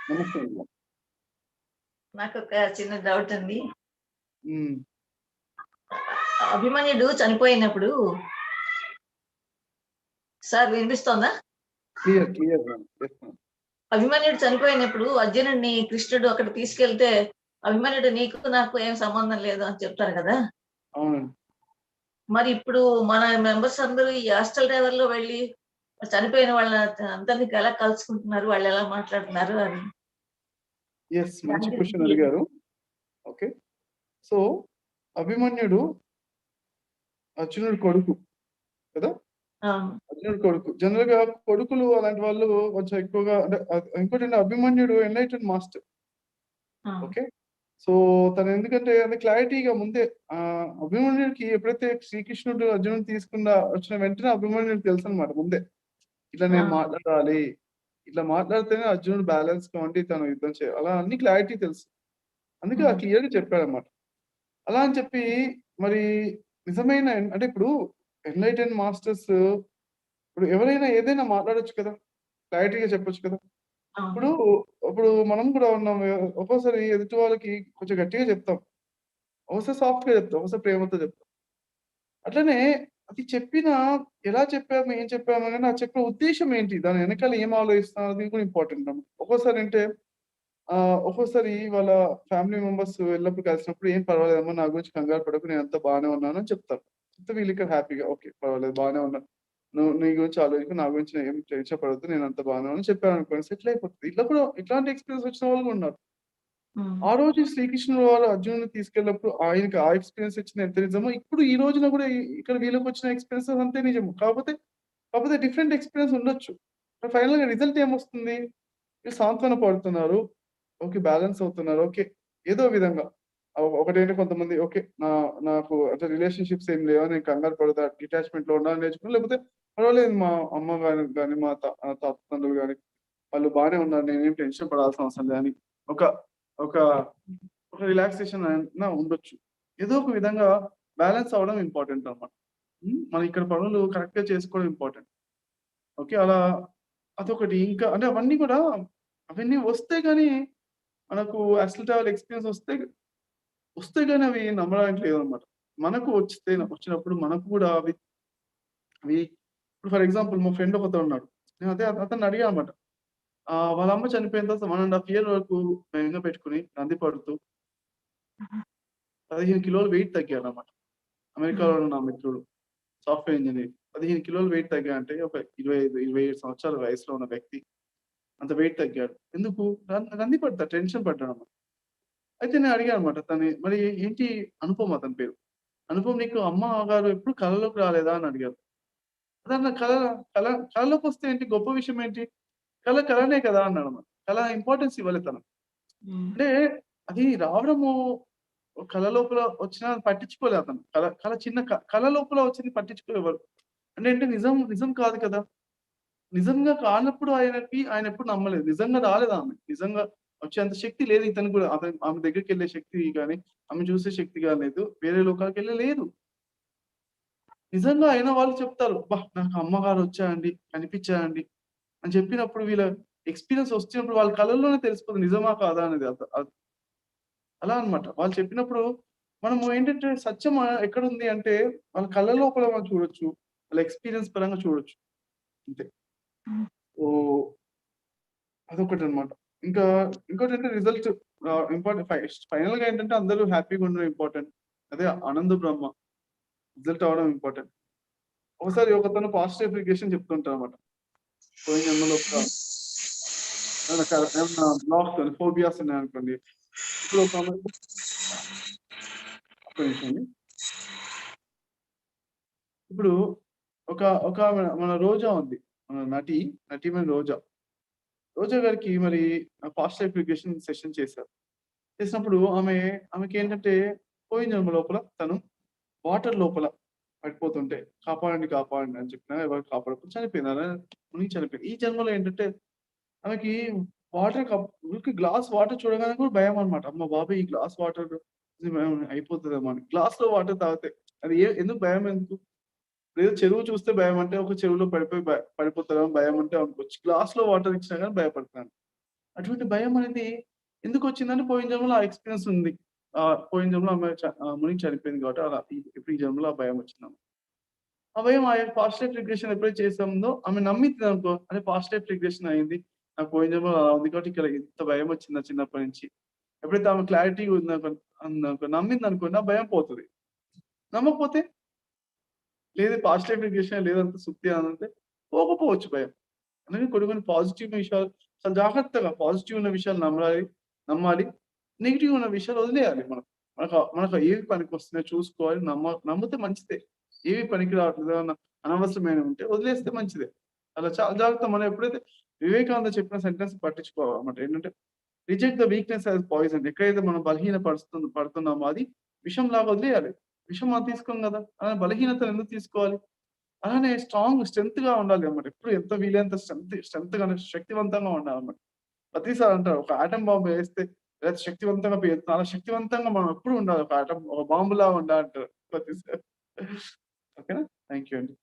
నమస్తే. నాకు ఒక చిన్న డౌట్ అండి. ఉమ్, అభిమన్యుడు చనిపోయినప్పుడు సార్ వినిపిస్తోందా? Clear clear ma'am. Yes ma'am. అభిమన్యుడు చనిపోయినప్పుడు అర్జునుడిని కృష్ణుడు అక్కడ తీసుకెళ్తే అభిమన్యుడు నీకు నాకు ఏం సంబంధం లేదు అని చెప్తారు కదా. అవునండి. మరి ఇప్పుడు మన మెంబర్స్ అందరూ ఈ హాస్టల్ డ్రైవర్ లో వెళ్ళి చనిపోయిన వాళ్ళ అందరినీ ఎలా కలుసుకుంటున్నారు, వాళ్ళు ఎలా మాట్లాడుతున్నారు అని ఎస్, మంచి క్వశ్చన్ అడిగారు. ఓకే, సో అభిమన్యుడు అర్జునుడి కొడుకు కదా. అర్జునుడి కొడుకు. జనరల్ గా కొడుకులు అలాంటి వాళ్ళు కొంచెం ఎక్కువగా అంటే ఇంకోటి అభిమన్యుడు ఎన్లైటెడ్ మాస్టర్. ఓకే, సో తను ఎందుకంటే అది క్లారిటీగా ముందే అభిమన్యుడికి ఎప్పుడైతే శ్రీకృష్ణుడు అర్జునుడు తీసుకున్న వచ్చిన వెంటనే అభిమన్యుడికి తెలుసు అనమాట ముందే, ఇట్లా నేను మాట్లాడాలి, ఇట్లా మాట్లాడితేనే అర్జునుడు బ్యాలెన్స్ గా ఉండి తను యుద్ధం చేయాలి, అలా అన్ని క్లారిటీ తెలుసు. అందుకే క్లియర్ గా చెప్పాడనమాట. అలా అని చెప్పి మరి నిజమైన అంటే ఇప్పుడు ఎన్లైటెడ్ మాస్టర్స్ ఇప్పుడు ఎవరైనా ఏదైనా మాట్లాడొచ్చు కదా, క్లారిటీగా చెప్పొచ్చు కదా. ఇప్పుడు ఇప్పుడు మనం కూడా ఉన్నాం, ఒక్కోసారి ఎదుటి వాళ్ళకి కొంచెం గట్టిగా చెప్తాం, ఒకసారి సాఫ్ట్ గా చెప్తాం, ఒకసారి ప్రేమతో చెప్తాం. అట్లనే అది చెప్పిన ఎలా చెప్పాము, ఏం చెప్పాము కానీ ఆ చెప్పిన ఉద్దేశం ఏంటి, దాని వెనకాల ఏం ఆలోచిస్తాం అది కూడా ఇంపార్టెంట్. ఒక్కోసారి అంటే ఒక్కోసారి వాళ్ళ ఫ్యామిలీ మెంబర్స్ ఎల్లప్పుడు కలిసినప్పుడు ఏం పర్వాలేదమ్మా, నా గురించి కంగారు పడకు, నేను అంతా బాగానే ఉన్నాను అని చెప్తారు. చెప్తే వీళ్ళు ఇక్కడ హ్యాపీగా ఓకే పర్వాలేదు బాగానే ఉన్నాను, నువ్వు నీ గురించి ఆలోచించు, నా గురించి ఏం టెన్షన్ పడద్దు, నేను అంత బాగానే ఉన్నాను చెప్పాను అనుకోండి, సెటిల్ అయిపోతుంది. ఇట్లా కూడా ఇట్లాంటి ఎక్స్పీరియన్స్ వచ్చిన వాళ్ళు కూడా ఉన్నారు. ఆ రోజు శ్రీకృష్ణుడు వాళ్ళు అర్జునుడిని తీసుకెళ్ళినప్పుడు ఆయనకి ఆ ఎక్స్పీరియన్స్ ఇచ్చిన ఎంత నిజమో ఇప్పుడు ఈ రోజున కూడా ఇక్కడ వీళ్ళకి వచ్చిన ఎక్స్పీరియన్సెస్ అంతే నిజము. కాకపోతే డిఫరెంట్ ఎక్స్పీరియన్స్ ఉండొచ్చు. ఫైనల్ గా రిజల్ట్ ఏమొస్తుంది, వీళ్ళు సాంత్వన పడుతున్నారు, ఓకే బ్యాలెన్స్ అవుతున్నారు, ఓకే ఏదో విధంగా. ఒకటేంటి కొంతమంది ఓకే నాకు అంటే రిలేషన్షిప్స్ ఏం లేవా, నేను కంగారు పడతా డిటాచ్మెంట్ లో ఉండాలని నేర్చుకుని, లేకపోతే పర్వాలేదు మా అమ్మ కానీ మా తాతలు కానీ వాళ్ళు బాగానే ఉన్నారు, నేనేం టెన్షన్ పడాల్సిన అవసరం లేదు అని ఒక ఒక ఒక రిలాక్సేషన్ ఉండొచ్చు. ఏదో ఒక విధంగా బ్యాలెన్స్ అవ్వడం ఇంపార్టెంట్ అన్నమాట. మనం ఇక్కడ పనులు కరెక్ట్ గా చేసుకోవడం ఇంపార్టెంట్. ఓకే, అలా అదొకటి. ఇంకా అంటే అవన్నీ వస్తే గానీ మనకు అసలు ట్రావెల్ ఎక్స్పీరియన్స్ వస్తే గానీ అవి నమ్మడానికి లేదనమాట. మనకు వచ్చినప్పుడు మనకు కూడా అవి ఇప్పుడు ఫర్ ఎగ్జాంపుల్ మా ఫ్రెండ్ ఒకతను ఉన్నాడు. నేను అతన్ని అడిగా అనమాట. వాళ్ళ అమ్మ చనిపోయిన తర్వాత 1.5 year వరకు బెంగ పెట్టుకుని నంది పడుతూ 15 కిలోలు వెయిట్ తగ్గాడనమాట. అమెరికాలో ఉన్న నా మిత్రుడు సాఫ్ట్‌వేర్ ఇంజినీర్. 15 కిలోలు వెయిట్ తగ్గాడంటే ఒక 25 సంవత్సరాల వయసులో ఉన్న వ్యక్తి అంత వెయిట్ తగ్గాడు. ఎందుకు? నంది పడతా టెన్షన్ పడ్డాడనమాట. అయితే నేను అడిగాను అనమాట. మరి ఏంటి అనుపమ్ అతని పేరు. అనుపమ్ నీకు అమ్మగారు ఎప్పుడు కలలోకి రాలేదా అని అడిగారు. అదన్న కలలోకి వస్తే ఏంటి గొప్ప విషయం ఏంటి? కలనే కదా అన్నాడన్నమాట. కల ఇంపార్టెన్స్ ఇవ్వలేదు తను. అంటే అది రావడము కల లోపల వచ్చినా పట్టించుకోలేదు అతను. కల చిన్న కల లోపల వచ్చింది పట్టించుకోలేవారు. అంటే నిజం కాదు కదా. నిజంగా కానప్పుడు ఆయన ఎప్పుడు నమ్మలేదు. నిజంగా రాలేదు ఆమె. నిజంగా వచ్చేంత శక్తి లేదు ఇతనికి కూడా. ఆమె దగ్గరికెళ్ళే శక్తి గాని, ఆమె చూసే శక్తి గాని లేదు. వేరే లోకాలకెళ్ళి లేదు. నిజంగా అయిన వాళ్ళు చెప్తారు. నాకు అమ్మగారు వచ్చారండి, కనిపించారండి అని చెప్పినప్పుడు వీళ్ళ ఎక్స్‌పీరియన్స్ వచ్చినప్పుడు వాళ్ళ కళ్ళల్లోనే తెలిసిపోతుంది నిజమా కాదా అనేది. అలా అన్నమాట. వాళ్ళు చెప్పినప్పుడు మనము ఏంటంటే సత్యం ఎక్కడుంది అంటే వాళ్ళ కళ్ళ లోపల మనం చూడొచ్చు. వాళ్ళ ఎక్స్‌పీరియన్స్ పరంగా చూడొచ్చు. అంతే. ఓహ్! అదొకటన్నమాట. ఇంకోటంటే రిజల్ట్ ఇంపార్టెంట్. ఫైనల్‌గా ఏంటంటే అందరూ హ్యాపీగా ఉండడం ఇంపార్టెంట్. అదే ఆనంద బ్రహ్మ. రిజల్ట్ అవ్వడం ఇంపార్టెంట్. ఒకసారి ఒకతను పాజిటివ్ అప్లికేషన్ చెప్తుంటాడన్నమాట. పోయిన జన్మలో ఏమన్నా బ్లాక్స్ ఫోబియాస్ ఉన్నాయనుకోండి. ఇప్పుడు ఒక నిమిషం అండి. ఇప్పుడు ఒక మన రోజా ఉంది. మన నటీమణి రోజా. రోజా గారికి మరి పాజిటివ్ అప్లికేషన్ సెషన్ చేశారు. చేసినప్పుడు ఆమెకేంటంటే పోయిన జన్మ లోపల తను వాటర్ లోపల పడిపోతుంటే కాపాడండి అని చెప్పినా ఎవరు కాపాడకపోతే చనిపోయింది. మునిగి చనిపోయింది. ఈ జన్మలో ఏంటంటే ఆమెకి ఊరికే గ్లాస్ వాటర్ చూడగానే కూడా భయం అన్నమాట. అమ్మ బాబోయ్! ఈ గ్లాస్ వాటర్ అయిపోతదేమో అని. గ్లాస్‌లో వాటర్ తాగితే అది ఎందుకు భయం ఎందుకు? లేదు చెరువు చూస్తే భయం అంటే ఒక చెరువులో పడిపోతారేమో భయం అంటే అనుకోవచ్చు. గ్లాస్‌లో వాటర్ ఇచ్చినా గాని భయపడతాను. అటువంటి భయం అనేది ఎందుకు వచ్చిందంటే పోయిన జన్మలో ఆ ఎక్స్‌పీరియన్స్ ఉంది. పోయిన జన్మలో ఆమె మునిగి చనిపోయింది కాబట్టి అలా ఇప్పుడు ఈ జన్మలో ఆ భయం వచ్చింది. ఆ భయం ఆ పాస్ట్ లైఫ్ రిగ్రెషన్ ఎప్పుడైతే చేసామో ఆమె నమ్మిందనుకో, అదే పాస్ట్ లైఫ్ రిగ్రెషన్ అయింది. నాకు పోయిన జన్మలో అలా ఉంది కాబట్టి ఇక్కడ ఇంత భయం వచ్చిందా చిన్నప్పటి నుంచి. ఎప్పుడైతే ఆమె క్లారిటీ ఉందనుకో నమ్మిందనుకోండి ఆ భయం పోతది. నమ్మకపోతే లేదు పాస్ట్ లైఫ్ రిగ్రెషన్ లేదంతా సుత్తి అనంటే పోకపోవచ్చు భయం. అందుకే కొన్ని పాజిటివ్ విషయాలు చాలా జాగ్రత్తగా పాజిటివ్ ఉన్న విషయాలు నమ్మాలి. నెగెటివ్ ఉన్న విషయాలు వదిలేయాలి మనం. మనకు ఏవి పనికొస్తున్నాయో చూసుకోవాలి. నమ్మితే మంచిదే. ఏవి పనికి రావట్లేదు అనవసరమైనవి ఉంటే వదిలేస్తే మంచిదే. అలా చాలా జాగ్రత్త మనం ఎప్పుడైతే వివేకానంద చెప్పిన సెంటెన్స్ పట్టించుకోవాలన్నమాట. ఏంటంటే reject the weakness as poison. ఎక్కడైతే మనం పడుతున్నామో అది విషంలాగా వదిలేయాలి. విషం మనం తీసుకోం గదా! అలా బలహీనతను ఎందుకు తీసుకోవాలి? అలానే స్ట్రెంగ్త్‌గా ఉండాలన్నమాట. ఎప్పుడు ఎంత వీలైనంత స్ట్రెంగ్త్‌గా శక్తివంతంగా ఉండాలన్నమాట. ప్రతిసారి అంటారు ఒక ఆటమ్ బాంబ్ వేస్తే లేదా శక్తివంతంగా పేలుతుంది. అలా శక్తివంతంగా మనం ఎప్పుడు ఉండాలి. ఒక బాంబులా ఉండాలంటారు ప్రతిసారి. ఓకేనా? థాంక్ యూ అండి.